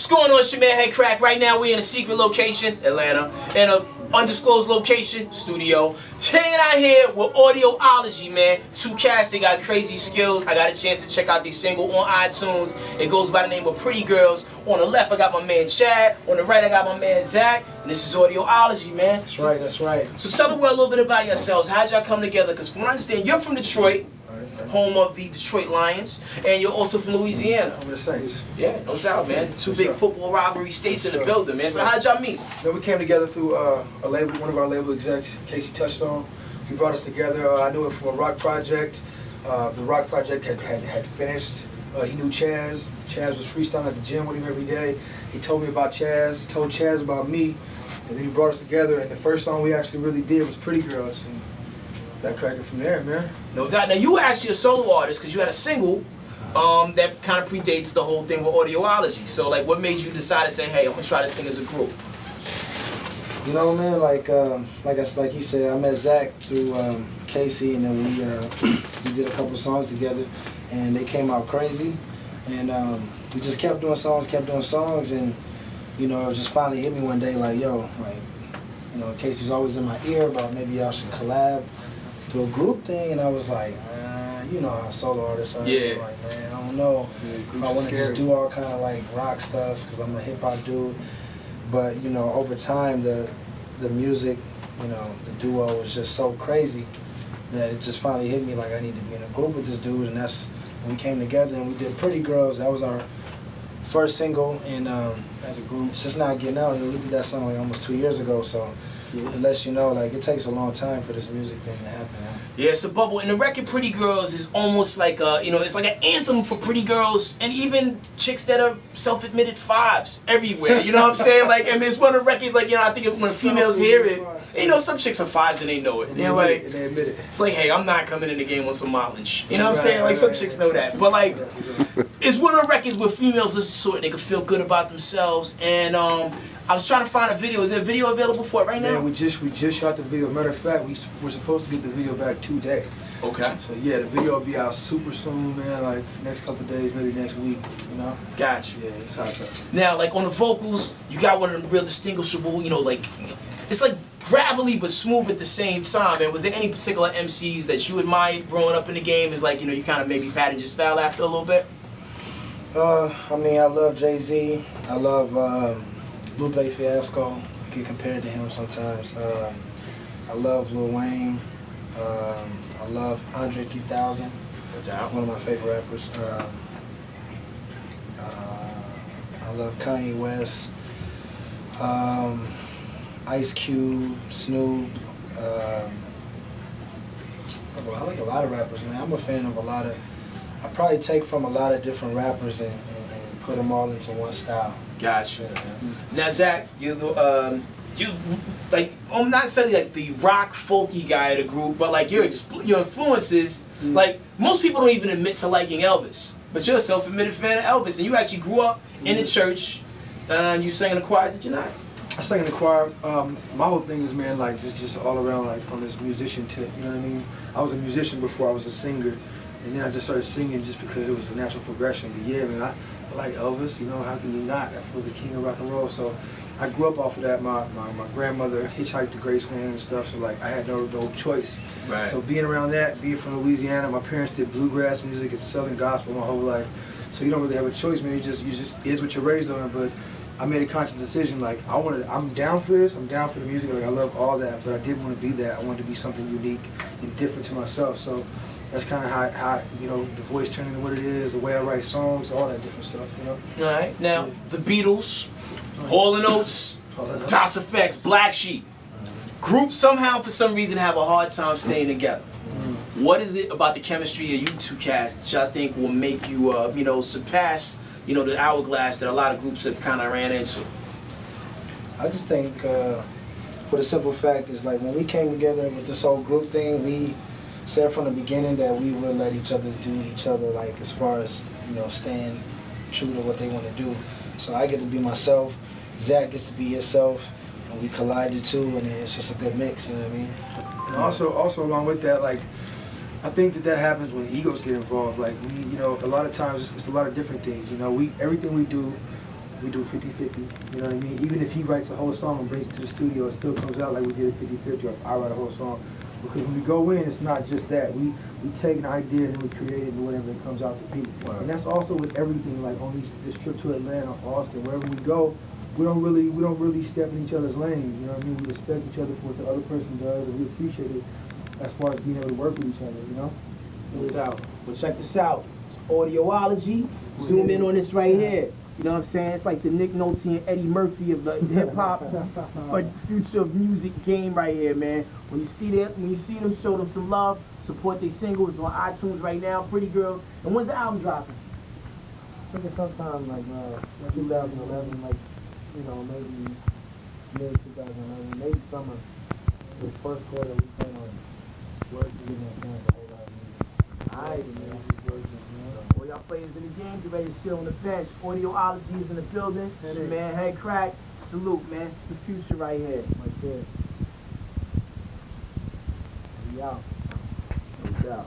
going on? It's your man Headcrack. Right now we're in a secret location, Atlanta, in a undisclosed location, studio. Hanging out here with Audio-ology, man. Two cats, they got crazy skills. I got a chance to check out their single on iTunes. It goes by the name of Pretty Girls. On the left, I got my man Chad. On the right, I got my man Zach. And this is Audio-ology, man. That's right, that's right. So tell the world a little bit about yourselves. How'd y'all come together? Because from what I understand, you're from Detroit. Home of the Detroit Lions, and you're also from Louisiana. Home of the Saints. Yeah, no doubt, man. Two big football rivalry states in the building, man. So how'd y'all meet? Then we came together through a label, one of our label execs, Casey Touchstone. He brought us together. I knew it from a rock project. The rock project had finished. He knew Chaz. Chaz was freestyling at the gym with him every day. He told me about Chaz. He told Chaz about me. And then he brought us together. And the first song we actually really did was Pretty Girls. And got cracking from there, man. No doubt. Now, you were actually a solo artist because you had a single that kind of predates the whole thing with Audio-ology. So, like, what made you decide to say, hey, I'm going to try this thing as a group? You know, man, like you said, I met Zach through Casey, and then we did a couple songs together, and they came out crazy. And we just kept doing songs, and, you know, it just finally hit me one day, like, yo, like, you know, Casey was always in my ear about maybe y'all should collab, do a group thing, and I was like, you know how solo artists are. Yeah. Like, man, I don't know if I want to just do all kind of like rock stuff because I'm a hip hop dude. But you know, over time, the music, you know, the duo was just so crazy that it just finally hit me like I need to be in a group with this dude, and that's when we came together and we did Pretty Girls. That was our first single, and as a group, it's just not getting out. We did that song like almost 2 years ago, so. It lets you know, like, it takes a long time for this music thing to happen. Yeah, it's a bubble. And the record Pretty Girls is almost like, you know, it's like an anthem for pretty girls and even chicks that are self-admitted fives everywhere. You know what I'm saying? Like, I mean, it's one of the records, like, you know, I think when females hear it, you know, some chicks are fives and they know it. They're like, they admit it. It's like, hey, I'm not coming in the game with some mileage. You know what I'm saying? Like, some chicks know that. But, like, it's one of the records where females listen to it, they can feel good about themselves. And, I was trying to find a video. Is there a video available for it right now? Man, we just shot the video. Matter of fact, we're supposed to get the video back today. Okay. So yeah, the video will be out super soon, man. Like next couple of days, maybe next week. You know. Gotcha. Yeah, it's hot. Now, like on the vocals, you got one of them real distinguishable. You know, like it's like gravelly but smooth at the same time. And was there any particular MCs that you admired growing up in the game? Is like, you know, you kind of maybe patterned your style after a little bit? I mean, I love Jay-Z. I love Lupe Fiasco. I get compared to him sometimes. I love Lil Wayne. I love Andre 3000. One of my favorite rappers. I love Kanye West. Ice Cube, Snoop. I like a lot of rappers, man. I'm a fan of a lot of. I probably take from a lot of different rappers and put them all into one style. Gotcha. Now, Zach, you like, I'm not saying like the rock folky guy of the group, but like your influences, like most people don't even admit to liking Elvis, but you're a self-admitted fan of Elvis, and you actually grew up in the church. You sang in the choir, did you not? I sang in the choir. My whole thing is, man, like just all around, like on this musician tip. You know what I mean? I was a musician before I was a singer, and then I just started singing just because it was a natural progression. But yeah, man, I like Elvis, you know, how can you not? That was the king of rock and roll. So I grew up off of that. My grandmother hitchhiked to Graceland and stuff, so like I had no choice. Right. So being around that, being from Louisiana, my parents did bluegrass music and Southern gospel my whole life. So you don't really have a choice, man. You just is what you're raised on. But I made a conscious decision, like I'm down for this, I'm down for the music, like I love all that, but I didn't want to be that. I wanted to be something unique and different to myself. So that's kind of how, you know, the voice turning into what it is, the way I write songs, all that different stuff, you know? All right. Now, the Beatles, Hall & Oates, DOS Effects, Black Sheep. Groups somehow, for some reason, have a hard time staying together. What is it about the chemistry of you two cats that I think will make you, you know, surpass, you know, the hourglass that a lot of groups have kind of ran into? I just think, for the simple fact is, like, when we came together with this whole group thing, we said from the beginning that we would let each other do each other, like as far as, you know, staying true to what they want to do. So I get to be myself, Zach gets to be himself, and we collide the two, and it's just a good mix, you know what I mean? And also along with that, like, I think that happens when egos get involved. Like, you know, a lot of times it's a lot of different things. You know, everything we do we do 50-50, you know what I mean? Even if he writes a whole song and brings it to the studio, it still comes out like we did it 50-50, or if I write a whole song. Because when we go in, it's not just that. We take an idea and we create it and whatever it comes out to be. Right. And that's also with everything, like on this trip to Atlanta, Austin, wherever we go, we don't really step in each other's lanes, you know what I mean? We respect each other for what the other person does, and we appreciate it as far as being able to work with each other, you know? No doubt. Well, check this out. It's Audio-ology. Zoom in on this right here. You know what I'm saying? It's like the Nick Nolte and Eddie Murphy of the hip-hop or future of music game right here, man. When you see them, show them some love. Support their singles on iTunes right now, Pretty Girls. And when's the album dropping? I think it's sometime like 2011, like, you know, maybe mid-2011, maybe summer. The first quarter we plan on working on a whole lot of music. Alright, man. All y'all players in the game, get ready to sit on the bench. Audio-ology is in the building. It's your man Headcrack. Salute, man. It's the future right here. Right there. We out. No doubt.